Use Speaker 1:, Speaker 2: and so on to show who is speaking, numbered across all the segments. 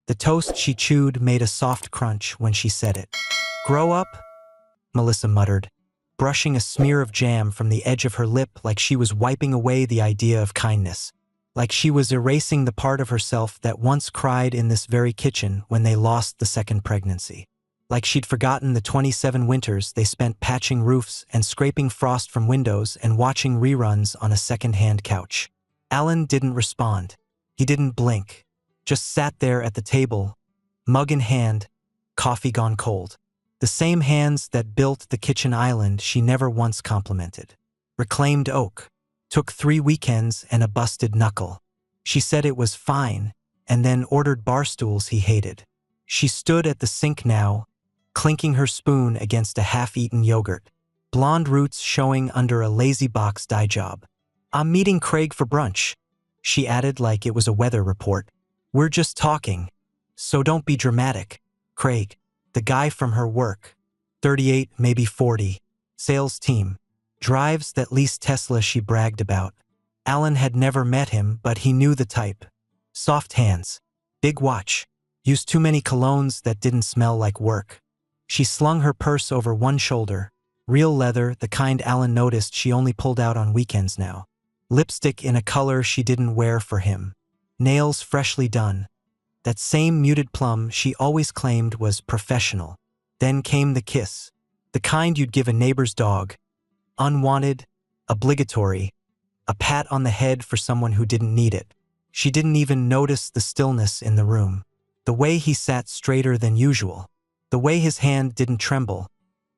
Speaker 1: The toast she chewed made a soft crunch when she said it. "Grow up," Melissa muttered, brushing a smear of jam from the edge of her lip like she was wiping away the idea of kindness. Like she was erasing the part of herself that once cried in this very kitchen when they lost the second pregnancy. Like she'd forgotten the 27 winters they spent patching roofs and scraping frost from windows and watching reruns on a second-hand couch. Alan didn't respond. He didn't blink. Just sat there at the table, mug in hand, coffee gone cold. The same hands that built the kitchen island she never once complimented. Reclaimed oak. Took 3 weekends and a busted knuckle. She said it was fine, and then ordered bar stools he hated. She stood at the sink now, clinking her spoon against a half-eaten yogurt, blonde roots showing under a lazy box dye job. "I'm meeting Craig for brunch," she added like it was a weather report. "We're just talking, so don't be dramatic." Craig, the guy from her work, 38, maybe 40, sales team, drives that leased Tesla she bragged about. Alan had never met him, but he knew the type. Soft hands, big watch, used too many colognes that didn't smell like work. She slung her purse over one shoulder, real leather, the kind Alan noticed she only pulled out on weekends now. Lipstick in a color she didn't wear for him. Nails freshly done. That same muted plum she always claimed was professional. Then came the kiss. The kind you'd give a neighbor's dog. Unwanted, obligatory, a pat on the head for someone who didn't need it. She didn't even notice the stillness in the room. The way he sat straighter than usual. The way his hand didn't tremble,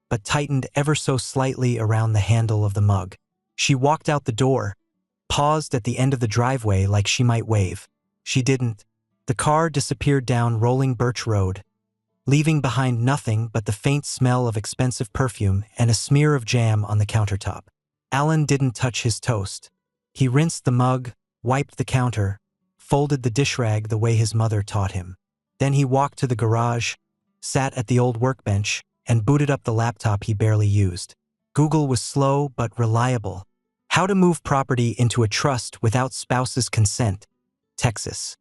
Speaker 1: but tightened ever so slightly around the handle of the mug. She walked out the door, paused at the end of the driveway like she might wave. She didn't. The car disappeared down rolling birch road, leaving behind nothing but the faint smell of expensive perfume and a smear of jam on the countertop. Alan didn't touch his toast. He rinsed the mug, wiped the counter, folded the dish rag the way his mother taught him. Then he walked to the garage, sat at the old workbench, and booted up the laptop he barely used. Google was slow but reliable. How to move property into a trust without spouse's consent. Texas.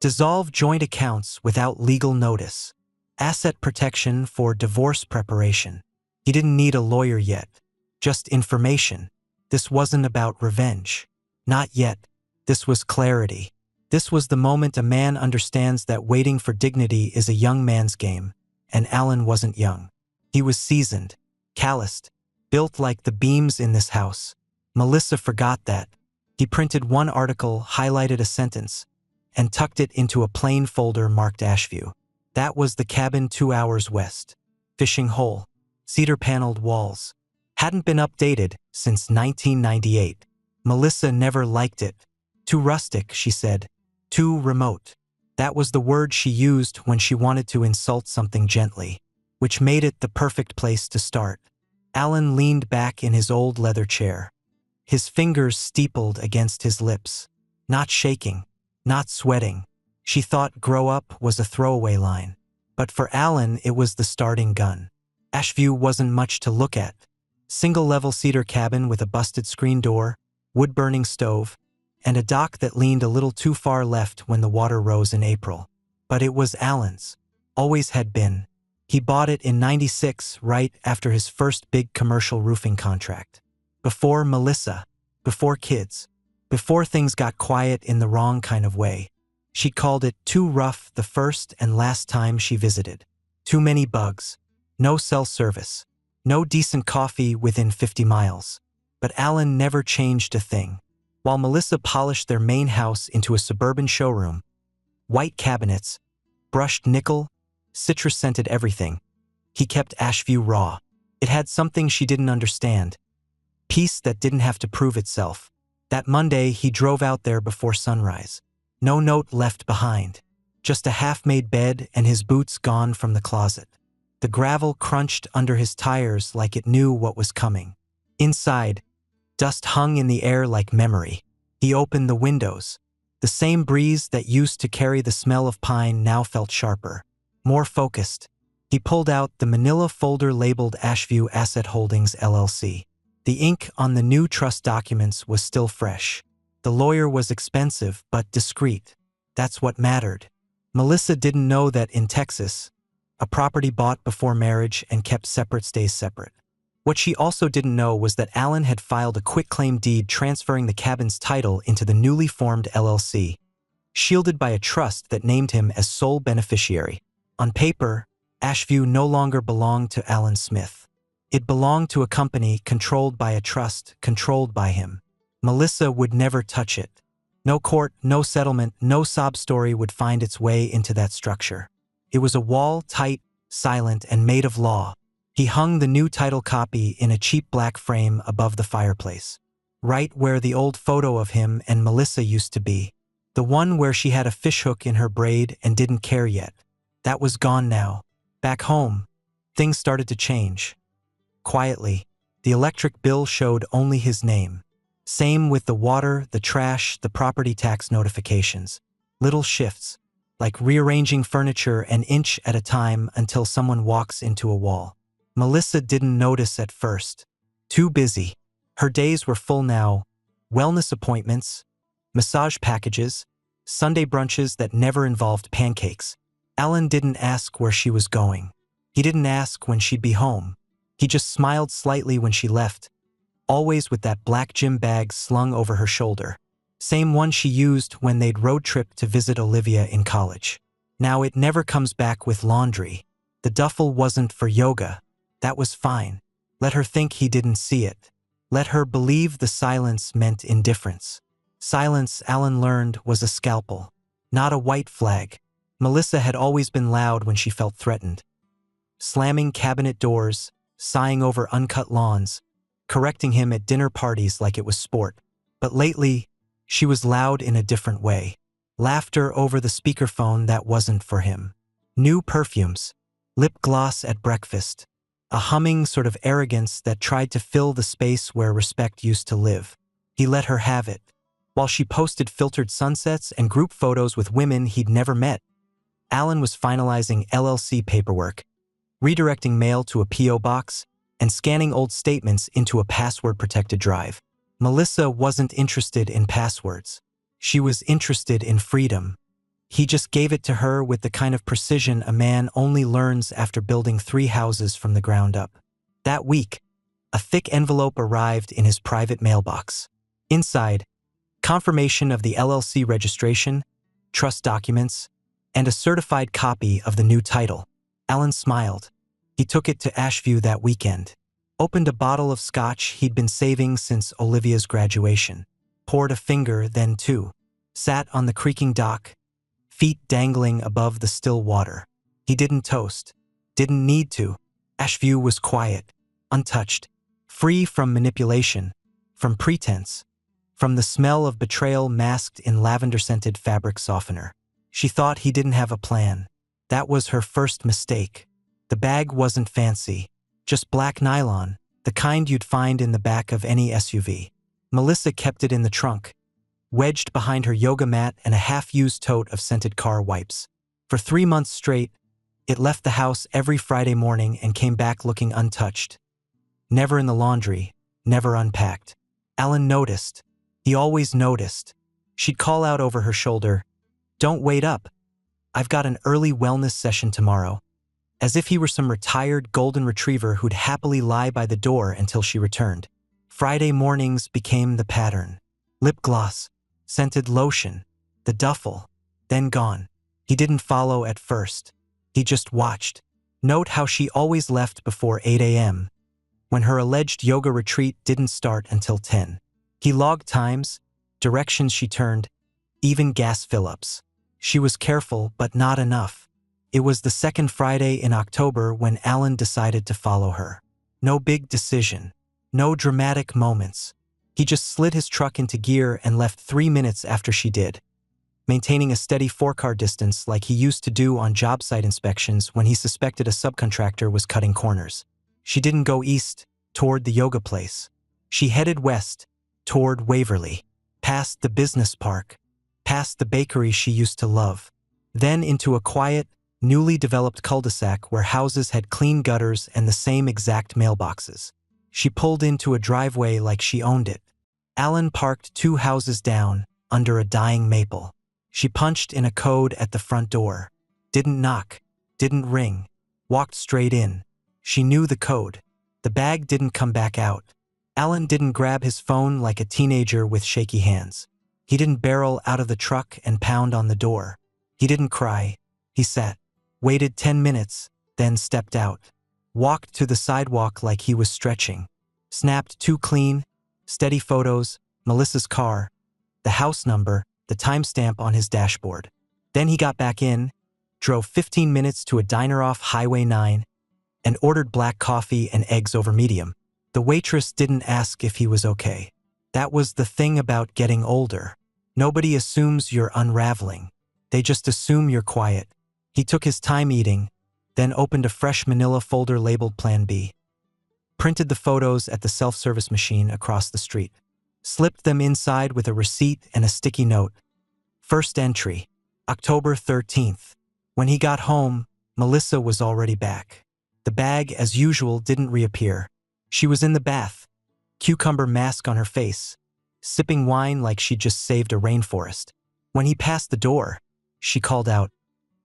Speaker 1: Dissolve joint accounts without legal notice. Asset protection for divorce preparation. He didn't need a lawyer yet. Just information. This wasn't about revenge. Not yet. This was clarity. This was the moment a man understands that waiting for dignity is a young man's game. And Alan wasn't young. He was seasoned, calloused, built like the beams in this house. Melissa forgot that. He printed one article, highlighted a sentence, and tucked it into a plain folder marked Ashview. That was the cabin 2 hours west. Fishing hole. Cedar-paneled walls. Hadn't been updated since 1998. Melissa never liked it. Too rustic, she said. Too remote. That was the word she used when she wanted to insult something gently, which made it the perfect place to start. Alan leaned back in his old leather chair. His fingers steepled against his lips. Not shaking, not sweating. She thought grow up was a throwaway line. But for Alan, it was the starting gun. Ashview wasn't much to look at. Single-level cedar cabin with a busted screen door, wood-burning stove, and a dock that leaned a little too far left when the water rose in April. But it was Alan's. Always had been. He bought it in '96, right after his first big commercial roofing contract. Before Melissa. Before kids. Before things got quiet in the wrong kind of way. She called it too rough the first and last time she visited. Too many bugs. No cell service. No decent coffee within 50 miles. But Alan never changed a thing. While Melissa polished their main house into a suburban showroom, white cabinets, brushed nickel, citrus-scented everything, he kept Ashview raw. It had something she didn't understand. Peace that didn't have to prove itself. That Monday, he drove out there before sunrise. No note left behind. Just a half-made bed and his boots gone from the closet. The gravel crunched under his tires like it knew what was coming. Inside, dust hung in the air like memory. He opened the windows. The same breeze that used to carry the smell of pine now felt sharper, more focused. He pulled out the manila folder labeled Ashview Asset Holdings, LLC. The ink on the new trust documents was still fresh. The lawyer was expensive but discreet. That's what mattered. Melissa didn't know that in Texas, a property bought before marriage and kept separate stays separate. What she also didn't know was that Alan had filed a quitclaim deed transferring the cabin's title into the newly formed LLC, shielded by a trust that named him as sole beneficiary. On paper, Ashview no longer belonged to Alan Smith. It belonged to a company controlled by a trust controlled by him. Melissa would never touch it. No court, no settlement, no sob story would find its way into that structure. It was a wall, tight, silent, and made of law. He hung the new title copy in a cheap black frame above the fireplace, right where the old photo of him and Melissa used to be. The one where she had a fishhook in her braid and didn't care yet. That was gone now. Back home, things started to change. Quietly, the electric bill showed only his name. Same with the water, the trash, the property tax notifications. Little shifts, like rearranging furniture an inch at a time until someone walks into a wall. Melissa didn't notice at first. Too busy. Her days were full now. Wellness appointments, massage packages, Sunday brunches that never involved pancakes. Alan didn't ask where she was going. He didn't ask when she'd be home. He just smiled slightly when she left, always with that black gym bag slung over her shoulder. Same one she used when they'd road trip to visit Olivia in college. Now it never comes back with laundry. The duffel wasn't for yoga. That was fine. Let her think he didn't see it. Let her believe the silence meant indifference. Silence, Alan learned, was a scalpel, not a white flag. Melissa had always been loud when she felt threatened. Slamming cabinet doors, sighing over uncut lawns, correcting him at dinner parties like it was sport. But lately, she was loud in a different way. Laughter over the speakerphone that wasn't for him. New perfumes, lip gloss at breakfast, a humming sort of arrogance that tried to fill the space where respect used to live. He let her have it, while she posted filtered sunsets and group photos with women he'd never met. Alan was finalizing LLC paperwork, redirecting mail to a P.O. box, and scanning old statements into a password-protected drive. Melissa wasn't interested in passwords. She was interested in freedom. He just gave it to her with the kind of precision a man only learns after building 3 houses from the ground up. That week, a thick envelope arrived in his private mailbox. Inside, confirmation of the LLC registration, trust documents, and a certified copy of the new title. Alan smiled. He took it to Ashview that weekend, opened a bottle of scotch he'd been saving since Olivia's graduation, poured a finger, then 2, sat on the creaking dock, feet dangling above the still water. He didn't toast, didn't need to. Ashview was quiet, untouched, free from manipulation, from pretense, from the smell of betrayal masked in lavender-scented fabric softener. She thought he didn't have a plan. That was her first mistake. The bag wasn't fancy, just black nylon, the kind you'd find in the back of any SUV. Melissa kept it in the trunk, wedged behind her yoga mat and a half-used tote of scented car wipes. For 3 months straight, it left the house every Friday morning and came back looking untouched. Never in the laundry, never unpacked. Alan noticed. He always noticed. She'd call out over her shoulder, "Don't wait up. I've got an early wellness session tomorrow," as if he were some retired golden retriever who'd happily lie by the door until she returned. Friday mornings became the pattern. Lip gloss, scented lotion, the duffel, then gone. He didn't follow at first. He just watched. Note how she always left before 8 a.m., when her alleged yoga retreat didn't start until 10. He logged times, directions she turned, even gas fill-ups. She was careful, but not enough. It was the second Friday in October when Alan decided to follow her. No big decision, no dramatic moments. He just slid his truck into gear and left 3 minutes after she did, maintaining a steady 4-car distance like he used to do on job site inspections when he suspected a subcontractor was cutting corners. She didn't go east, toward the yoga place. She headed west, toward Waverly, past the business park, past the bakery she used to love, then into a quiet, newly developed cul-de-sac where houses had clean gutters and the same exact mailboxes. She pulled into a driveway like she owned it. Alan parked 2 houses down, under a dying maple. She punched in a code at the front door. Didn't knock. Didn't ring. Walked straight in. She knew the code. The bag didn't come back out. Alan didn't grab his phone like a teenager with shaky hands. He didn't barrel out of the truck and pound on the door. He didn't cry. He sat, waited 10 minutes, then stepped out. Walked to the sidewalk like he was stretching. Snapped 2 clean, steady photos, Melissa's car, the house number, the timestamp on his dashboard. Then he got back in, drove 15 minutes to a diner off Highway 9, and ordered black coffee and eggs over medium. The waitress didn't ask if he was okay. That was the thing about getting older. Nobody assumes you're unraveling. They just assume you're quiet. He took his time eating, then opened a fresh manila folder labeled Plan B. Printed the photos at the self-service machine across the street. Slipped them inside with a receipt and a sticky note. First entry, October 13th. When he got home, Melissa was already back. The bag, as usual, didn't reappear. She was in the bath, cucumber mask on her face, sipping wine like she'd just saved a rainforest. When he passed the door, she called out,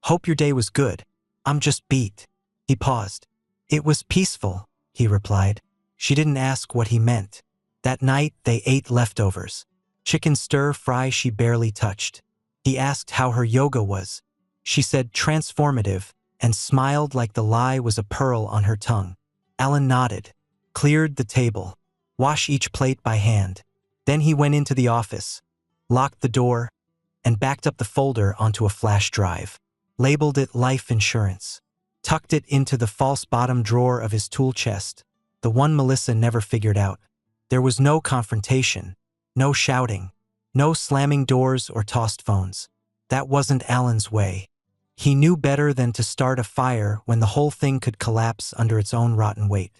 Speaker 1: "Hope your day was good. I'm just beat." He paused. "It was peaceful," he replied. She didn't ask what he meant. That night, they ate leftovers. Chicken stir-fry she barely touched. He asked how her yoga was. She said transformative and smiled like the lie was a pearl on her tongue. Alan nodded, cleared the table, washed each plate by hand. Then he went into the office, locked the door, and backed up the folder onto a flash drive. Labeled it life insurance. Tucked it into the false bottom drawer of his tool chest, the one Melissa never figured out. There was no confrontation, no shouting, no slamming doors or tossed phones. That wasn't Alan's way. He knew better than to start a fire when the whole thing could collapse under its own rotten weight.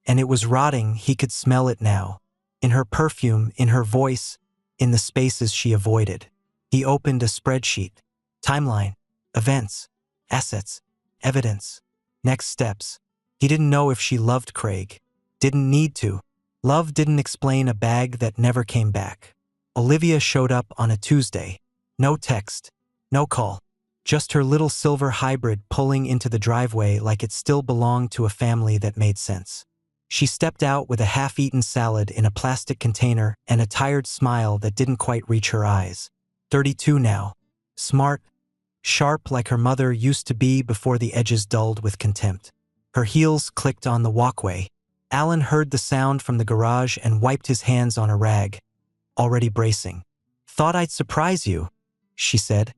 Speaker 1: And it was rotting. He could smell it now. In her perfume, in her voice, in the spaces she avoided. He opened a spreadsheet. Timeline. Events. Assets. Evidence. Next steps. He didn't know if she loved Craig. Didn't need to. Love didn't explain a bag that never came back. Olivia showed up on a Tuesday. No text. No call. Just her little silver hybrid pulling into the driveway like it still belonged to a family that made sense. She stepped out with a half-eaten salad in a plastic container and a tired smile that didn't quite reach her eyes. 32 now. Smart. Sharp like her mother used to be before the edges dulled with contempt. Her heels clicked on the walkway. Alan heard the sound from the garage and wiped his hands on a rag, already bracing. "Thought I'd surprise you," she said,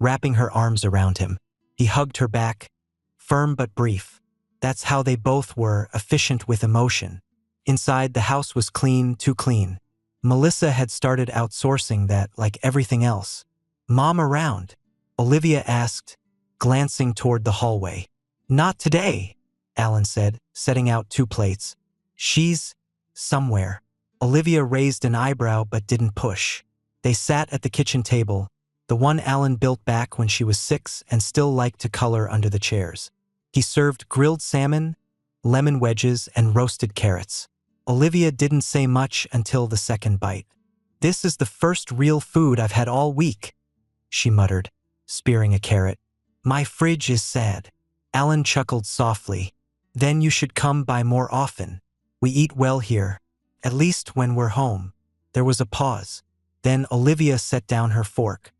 Speaker 1: wrapping her arms around him. He hugged her back, firm but brief. That's how they both were, efficient with emotion. Inside, the house was clean, too clean. Melissa had started outsourcing that like everything else. "Mom around?" Olivia asked, glancing toward the hallway. "Not today," Alan said, setting out 2 plates. "She's somewhere." Olivia raised an eyebrow but didn't push. They sat at the kitchen table, the one Alan built back when she was 6 and still liked to color under the chairs. He served grilled salmon, lemon wedges, and roasted carrots. Olivia didn't say much until the second bite. "This is the first real food I've had all week," she muttered, spearing a carrot. "My fridge is sad." Alan chuckled softly. "Then you should come by more often. We eat well here, at least when we're home." There was a pause. Then Olivia set down her fork.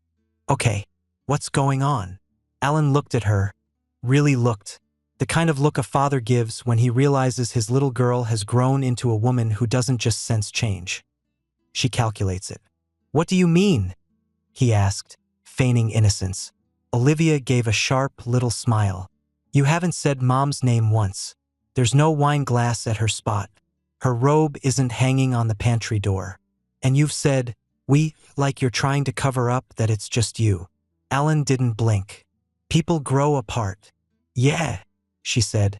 Speaker 1: "Okay, what's going on?" Alan looked at her, really looked. The kind of look a father gives when he realizes his little girl has grown into a woman who doesn't just sense change. She calculates it. "What do you mean?" he asked, feigning innocence. Olivia gave a sharp little smile. "You haven't said Mom's name once. There's no wine glass at her spot. Her robe isn't hanging on the pantry door. And you've said, we, like you're trying to cover up that it's just you." Alan didn't blink. "People grow apart." "Yeah," she said,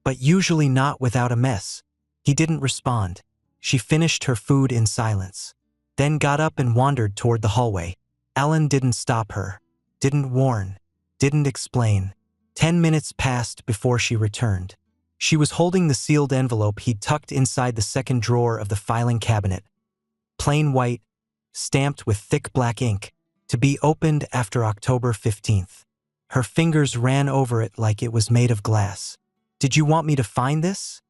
Speaker 1: "but usually not without a mess." He didn't respond. She finished her food in silence, then got up and wandered toward the hallway. Alan didn't stop her, didn't warn, didn't explain. 10 minutes passed before she returned. She was holding the sealed envelope he'd tucked inside the second drawer of the filing cabinet. Plain white, stamped with thick black ink. to be opened after October 15th. Her fingers ran over it like it was made of glass. "Did you want me to find this?"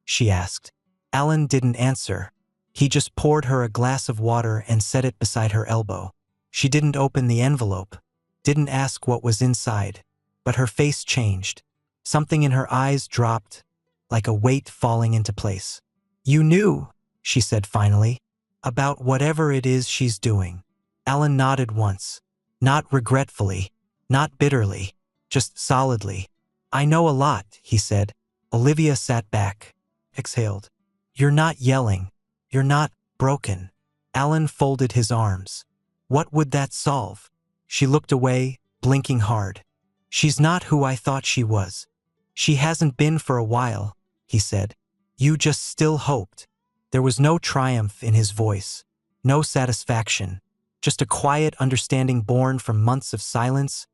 Speaker 1: she asked. Alan didn't answer. He just poured her a glass of water and set it beside her elbow. She didn't open the envelope, didn't ask what was inside, but her face changed. Something in her eyes dropped, like a weight falling into place. "You knew," she said finally, "about whatever it is she's doing." Alan nodded once, not regretfully, not bitterly, just solidly. "I know a lot," he said. Olivia sat back, exhaled. "You're not yelling. You're not broken." Alan folded his arms. "What would that solve?" She looked away, blinking hard. "She's not who I thought she was. She hasn't been for a while," he said. "You just still hoped." There was no triumph in his voice, no satisfaction, just a quiet understanding born from months of silence,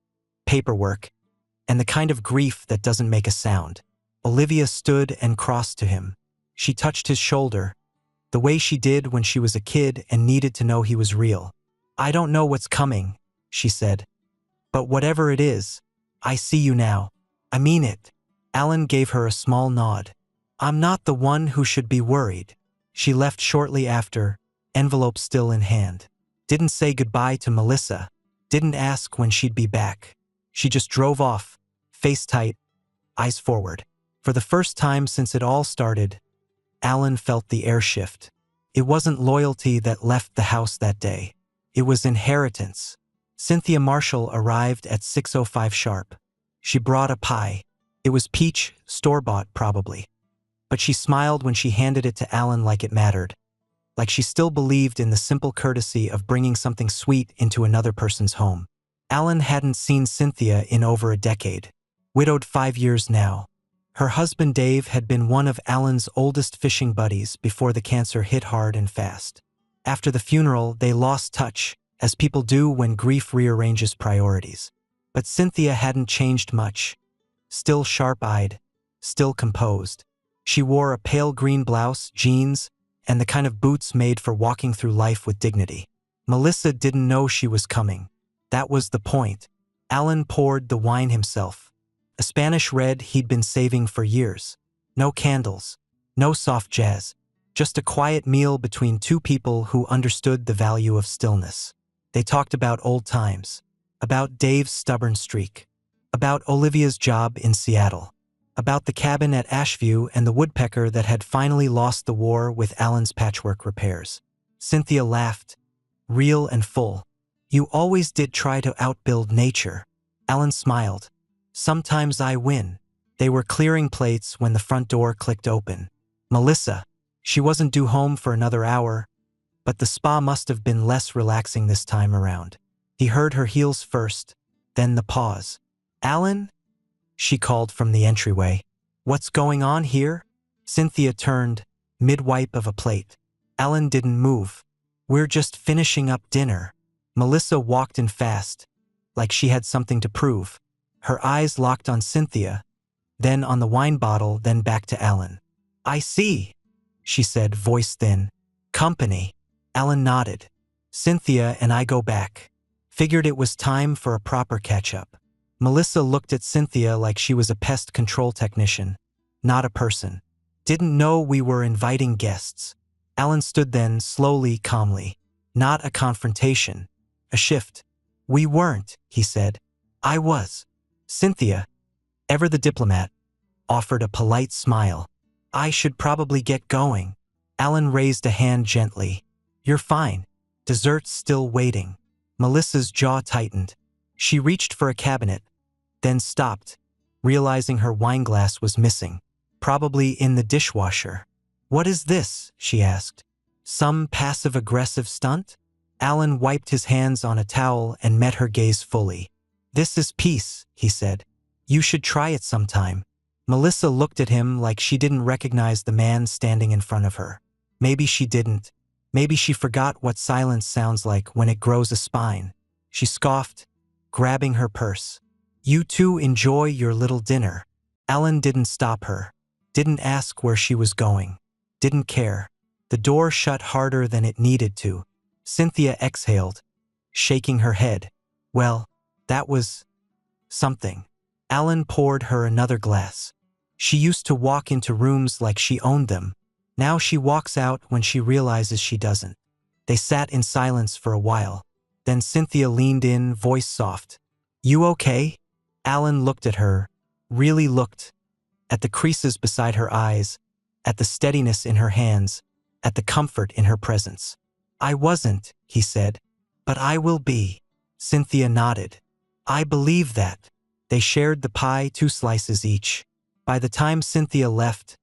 Speaker 1: paperwork, and the kind of grief that doesn't make a sound. Olivia stood and crossed to him. She touched his shoulder, the way she did when she was a kid and needed to know he was real. "I don't know what's coming," she said. "But whatever it is, I see you now. I mean it." Alan gave her a small nod. "I'm not the one who should be worried." She left shortly after, envelope still in hand. Didn't say goodbye to Melissa. Didn't ask when she'd be back. She just drove off, face tight, eyes forward. For the first time since it all started, Alan felt the air shift. It wasn't loyalty that left the house that day. It was inheritance. Cynthia Marshall arrived at 6:05 sharp. She brought a pie. It was peach, store-bought probably. But she smiled when she handed it to Alan like it mattered. Like she still believed in the simple courtesy of bringing something sweet into another person's home. Alan hadn't seen Cynthia in over a decade. Widowed 5 years now. Her husband Dave had been one of Alan's oldest fishing buddies before the cancer hit hard and fast. After the funeral, they lost touch, as people do when grief rearranges priorities. But Cynthia hadn't changed much. Still sharp-eyed, still composed. She wore a pale green blouse, jeans, and the kind of boots made for walking through life with dignity. Melissa didn't know she was coming. That was the point. Alan poured the wine himself. A Spanish red he'd been saving for years. No candles, no soft jazz. Just a quiet meal between two people who understood the value of stillness. They talked about old times, about Dave's stubborn streak, about Olivia's job in Seattle, about the cabin at Ashview and the woodpecker that had finally lost the war with Alan's patchwork repairs. Cynthia laughed, real and full. "You always did try to outbuild nature." Alan smiled. "Sometimes I win." They were clearing plates when the front door clicked open. Melissa. She wasn't due home for another hour, but the spa must have been less relaxing this time around. He heard her heels first, then the pause. "Alan?" she called from the entryway. "What's going on here?" Cynthia turned, mid-wipe of a plate. Alan didn't move. "We're just finishing up dinner." Melissa walked in fast, like she had something to prove. Her eyes locked on Cynthia, then on the wine bottle, then back to Alan. "I see," she said, voice thin. "Company." Alan nodded. "Cynthia and I go back. Figured it was time for a proper catch-up." Melissa looked at Cynthia like she was a pest control technician, not a person. "Didn't know we were inviting guests." Alan stood then, slowly, calmly. Not a confrontation, a shift. "We weren't," he said. "I was." Cynthia, ever the diplomat, offered a polite smile. "I should probably get going." Alan raised a hand gently. "You're fine. Dessert's still waiting." Melissa's jaw tightened. She reached for a cabinet, then stopped, realizing her wineglass was missing, probably in the dishwasher. "What is this?" she asked. "Some passive-aggressive stunt?" Alan wiped his hands on a towel and met her gaze fully. "This is peace," he said. "You should try it sometime." Melissa looked at him like she didn't recognize the man standing in front of her. Maybe she didn't. Maybe she forgot what silence sounds like when it grows a spine. She scoffed, grabbing her purse. "You two enjoy your little dinner." Alan didn't stop her. Didn't ask where she was going. Didn't care. The door shut harder than it needed to. Cynthia exhaled. shaking her head. Well, that was something. Alan poured her another glass. She used to walk into rooms like she owned them. Now she walks out when she realizes she doesn't. They sat in silence for a while. Then Cynthia leaned in, voice soft. You okay? Alan looked at her, really looked, at the creases beside her eyes, at the steadiness in her hands, at the comfort in her presence. I wasn't, he said, but I will be. Cynthia nodded. I believe that. They shared the pie, 2 slices each. By the time Cynthia left,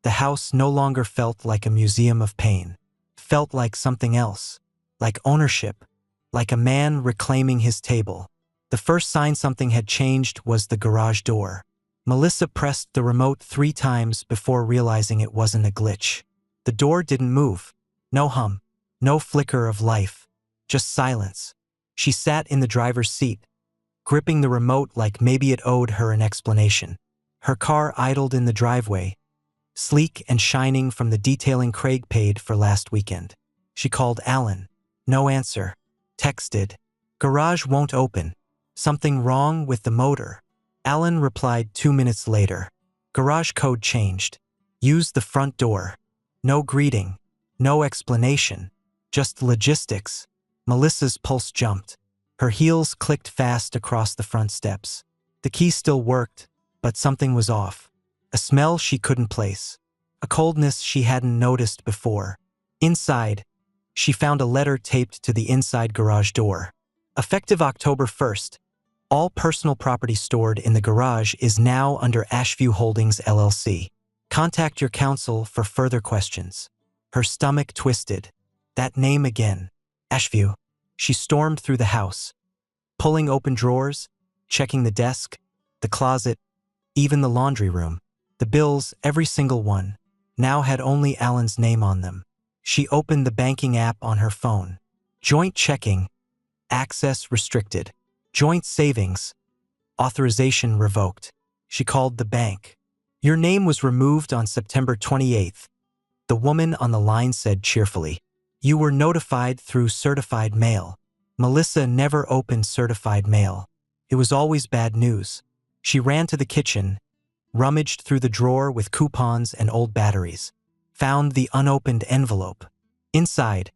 Speaker 1: the house no longer felt like a museum of pain. Felt like something else. Like ownership. Like a man reclaiming his table. The first sign something had changed was the garage door. Melissa pressed the remote 3 times before realizing it wasn't a glitch. The door didn't move. No hum. No flicker of life. Just silence. She sat in the driver's seat, gripping the remote like maybe it owed her an explanation. Her car idled in the driveway, sleek and shining from the detailing Craig paid for last weekend. She called Alan. No answer. Texted. Garage won't open. Something wrong with the motor. Alan replied 2 minutes later. Garage code changed. Use the front door. No greeting. No explanation. Just logistics. Melissa's pulse jumped. Her heels clicked fast across the front steps. The key still worked, but something was off. A smell she couldn't place. A coldness she hadn't noticed before. Inside, she found a letter taped to the inside garage door. Effective October 1st, all personal property stored in the garage is now under Ashview Holdings LLC. Contact your counsel for further questions. Her stomach twisted. That name again. Ashview. She stormed through the house, pulling open drawers, checking the desk, the closet, even the laundry room. The bills, every single one, now had only Alan's name on them. She opened the banking app on her phone. Joint checking. Access restricted. Joint savings. Authorization revoked. She called the bank. Your name was removed on September 28th. The woman on the line said cheerfully. You were notified through certified mail. Melissa never opened certified mail. It was always bad news. She ran to the kitchen, rummaged through the drawer with coupons and old batteries, found the unopened envelope. Inside,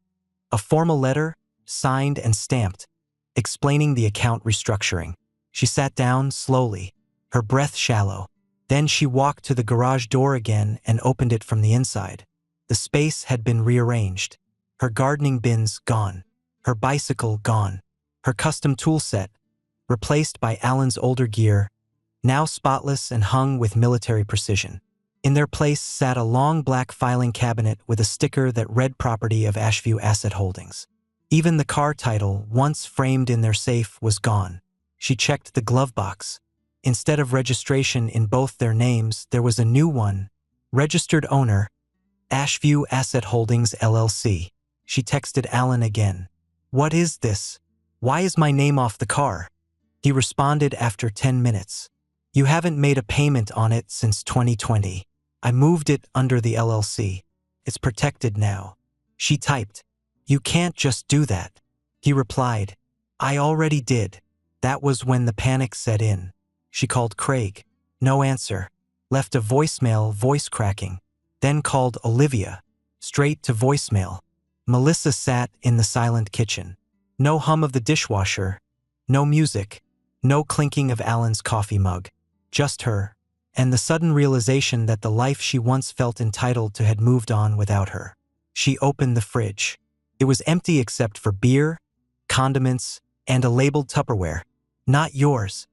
Speaker 1: a formal letter, signed and stamped, explaining the account restructuring. She sat down slowly, her breath shallow. Then she walked to the garage door again and opened it from the inside. The space had been rearranged. Her gardening bins gone. Her bicycle gone. Her custom tool set, replaced by Alan's older gear, now spotless and hung with military precision. In their place sat a long black filing cabinet with a sticker that read property of Ashview Asset Holdings. Even the car title, once framed in their safe, was gone. She checked the glove box. Instead of registration in both their names, there was a new one. Registered owner, Ashview Asset Holdings LLC. She texted Alan again. What is this? Why is my name off the car? He responded after 10 minutes. You haven't made a payment on it since 2020. I moved it under the LLC. It's protected now. She typed. You can't just do that. He replied. I already did. That was when the panic set in. She called Craig. No answer. Left a voicemail, voice cracking. Then called Olivia. Straight to voicemail. Melissa sat in the silent kitchen. No hum of the dishwasher. No music. No clinking of Alan's coffee mug. Just her. And the sudden realization that the life she once felt entitled to had moved on without her. She opened the fridge. It was empty except for beer, condiments, and a labeled Tupperware. Not yours.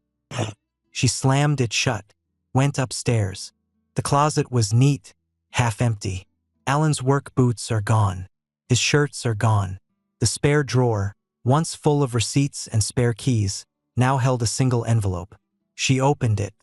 Speaker 1: She slammed it shut, went upstairs. The closet was neat, half empty. Alan's work boots are gone. His shirts are gone. The spare drawer, once full of receipts and spare keys, now held a single envelope. She opened it.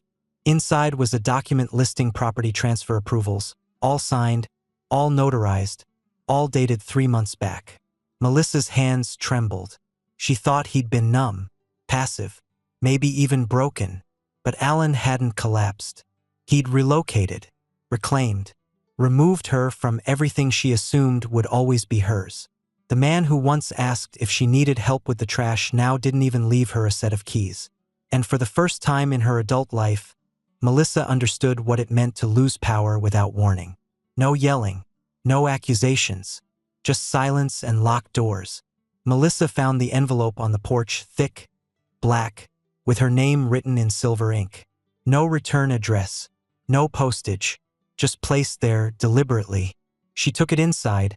Speaker 1: Inside was a document listing property transfer approvals, all signed, all notarized, all dated 3 months back. Melissa's hands trembled. She thought he'd been numb, passive, maybe even broken. But Alan hadn't collapsed. He'd relocated, reclaimed, removed her from everything she assumed would always be hers. The man who once asked if she needed help with the trash now didn't even leave her a set of keys. And for the first time in her adult life, Melissa understood what it meant to lose power without warning. No yelling, no accusations, just silence and locked doors. Melissa found the envelope on the porch, thick, black, with her name written in silver ink. No return address, no postage, just placed there deliberately. She took it inside,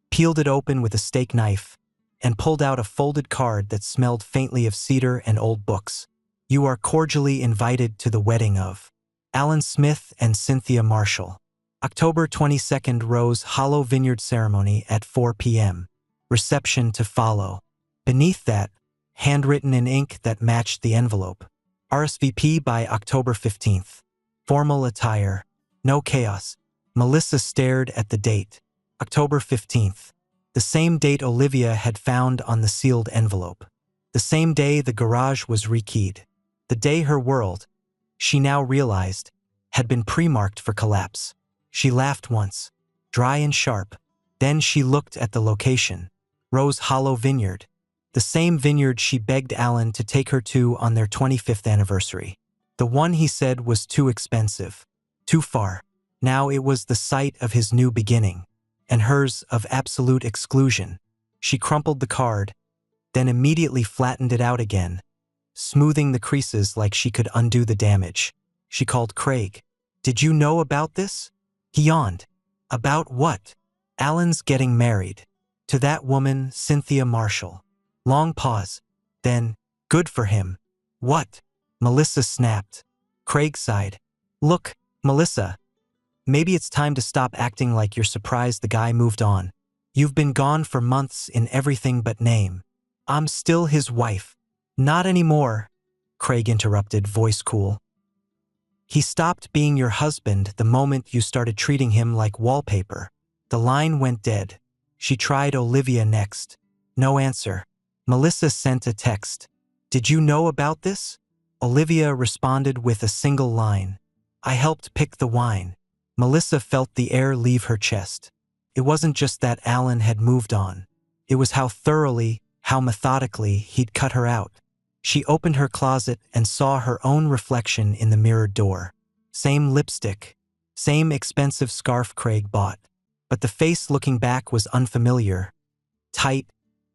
Speaker 1: peeled it open with a steak knife, and pulled out a folded card that smelled faintly of cedar and old books. You are cordially invited to the wedding of Alan Smith and Cynthia Marshall. October 22nd, Rose Hollow Vineyard ceremony at 4 p.m. Reception to follow. Beneath that, handwritten in ink that matched the envelope. RSVP by October 15th. Formal attire. No chaos. Melissa stared at the date. October 15th. The same date Olivia had found on the sealed envelope. The same day the garage was rekeyed. The day her world, she now realized, had been pre-marked for collapse. She laughed once, dry and sharp. Then she looked at the location. Rose Hollow Vineyard. The same vineyard she begged Alan to take her to on their 25th anniversary. The one he said was too expensive, too far. Now it was the site of his new beginning, and hers of absolute exclusion. She crumpled the card, then immediately flattened it out again, smoothing the creases like she could undo the damage. She called Craig. Did you know about this? He yawned. About what? Alan's getting married. To that woman, Cynthia Marshall. Long pause. Then, good for him. What? Melissa snapped. Craig sighed. Look, Melissa. Maybe it's time to stop acting like you're surprised the guy moved on. You've been gone for months in everything but name. I'm still his wife. Not anymore, Craig interrupted, voice cool. He stopped being your husband the moment you started treating him like wallpaper. The line went dead. She tried Olivia next. No answer. Melissa sent a text. Did you know about this? Olivia responded with a single line. I helped pick the wine. Melissa felt the air leave her chest. It wasn't just that Alan had moved on. It was how thoroughly, how methodically he'd cut her out. She opened her closet and saw her own reflection in the mirrored door. Same lipstick, same expensive scarf Craig bought. But the face looking back was unfamiliar. Tight,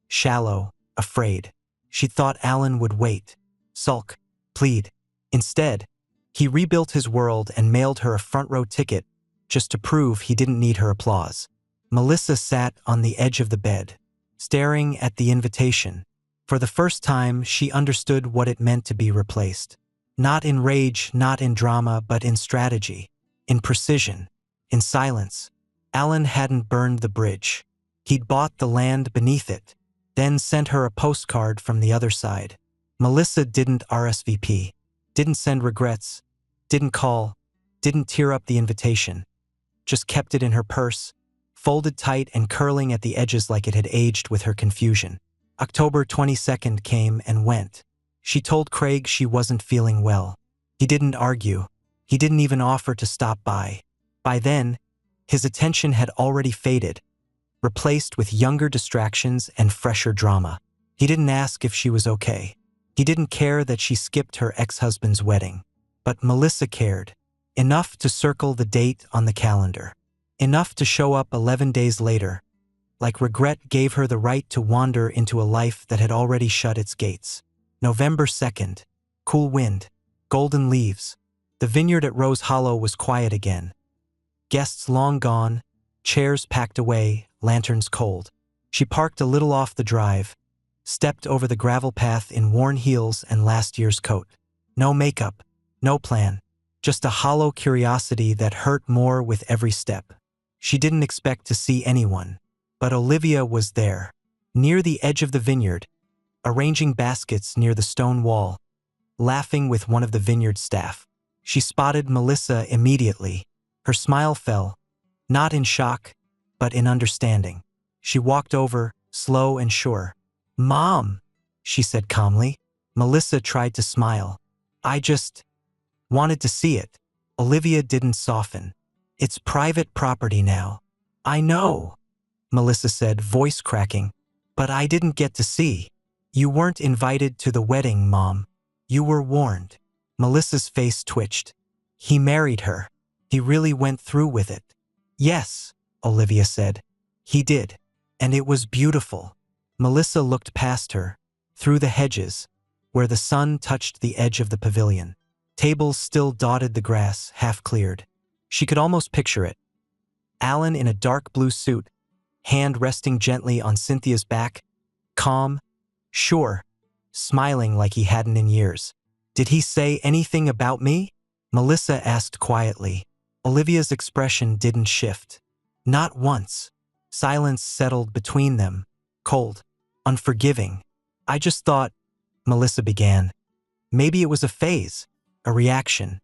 Speaker 1: shallow, afraid. She thought Alan would wait, sulk, plead. Instead, he rebuilt his world and mailed her a front-row ticket just to prove he didn't need her applause. Melissa sat on the edge of the bed, staring at the invitation. For the first time, she understood what it meant to be replaced. Not in rage, not in drama, but in strategy, in precision, in silence. Alan hadn't burned the bridge. He'd bought the land beneath it, then sent her a postcard from the other side. Melissa didn't RSVP, didn't send regrets, didn't call, didn't tear up the invitation, just kept it in her purse, folded tight and curling at the edges like it had aged with her confusion. October 22nd came and went. She told Craig she wasn't feeling well. He didn't argue. He didn't even offer to stop by. By then, his attention had already faded, replaced with younger distractions and fresher drama. He didn't ask if she was okay. He didn't care that she skipped her ex-husband's wedding. But Melissa cared. Enough to circle the date on the calendar. Enough to show up 11 days later, like regret gave her the right to wander into a life that had already shut its gates. November 2nd. Cool wind. Golden leaves. The vineyard at Rose Hollow was quiet again. Guests long gone, chairs packed away, lanterns cold. She parked a little off the drive, stepped over the gravel path in worn heels and last year's coat. No makeup, no plan, just a hollow curiosity that hurt more with every step. She didn't expect to see anyone, but Olivia was there, near the edge of the vineyard, arranging baskets near the stone wall, laughing with one of the vineyard staff. She spotted Melissa immediately. Her smile fell, not in shock, but in understanding. She walked over, slow and sure. "Mom," she said calmly. Melissa tried to smile. "I just wanted to see it." Olivia didn't soften. "It's private property now." "I know," Melissa said, voice cracking. But I didn't get to see. You weren't invited to the wedding, Mom. You were warned. Melissa's face twitched. He married her. He really went through with it. Yes, Olivia said. He did. And it was beautiful. Melissa looked past her, through the hedges, where the sun touched the edge of the pavilion. Tables still dotted the grass, half cleared. She could almost picture it. Alan in a dark blue suit, hand resting gently on Cynthia's back, calm, sure, smiling like he hadn't in years. Did he say anything about me? Melissa asked quietly. Olivia's expression didn't shift. Not once. Silence settled between them, cold, unforgiving. I just thought, Melissa began. Maybe it was a phase, a reaction.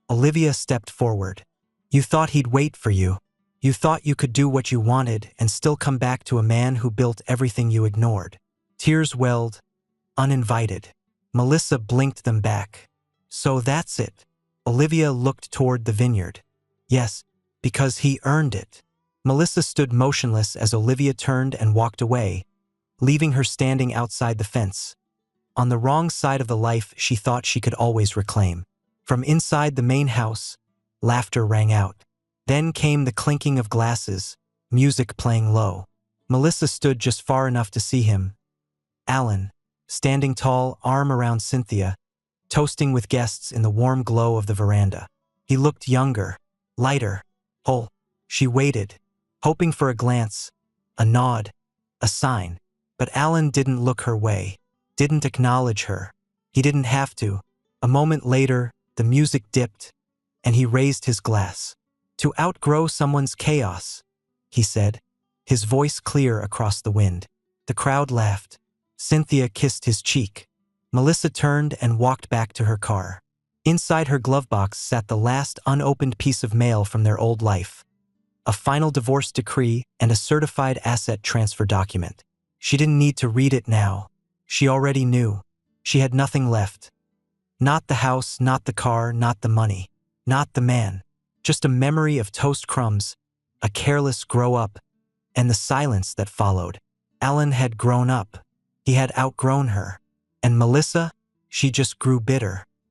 Speaker 1: Olivia stepped forward. You thought he'd wait for you. You thought you could do what you wanted and still come back to a man who built everything you ignored. Tears welled, uninvited. Melissa blinked them back. So that's it. Olivia looked toward the vineyard. Yes, because he earned it. Melissa stood motionless as Olivia turned and walked away, leaving her standing outside the fence, on the wrong side of the life she thought she could always reclaim. From inside the main house, laughter rang out. Then came the clinking of glasses, music playing low. Melissa stood just far enough to see him. Alan, standing tall, arm around Cynthia, toasting with guests in the warm glow of the veranda. He looked younger, lighter, whole. She waited, hoping for a glance, a nod, a sign. But Alan didn't look her way, didn't acknowledge her. He didn't have to. A moment later, the music dipped, and he raised his glass. To outgrow someone's chaos, he said, his voice clear across the wind. The crowd laughed. Cynthia kissed his cheek. Melissa turned and walked back to her car. Inside her glove box sat the last unopened piece of mail from their old life. A final divorce decree and a certified asset transfer document. She didn't need to read it now. She already knew. She had nothing left. Not the house, not the car, not the money, not the man. Just a memory of toast crumbs, a careless grow up, and the silence that followed. Alan had grown up. He had outgrown her. And Melissa, she just grew bitter.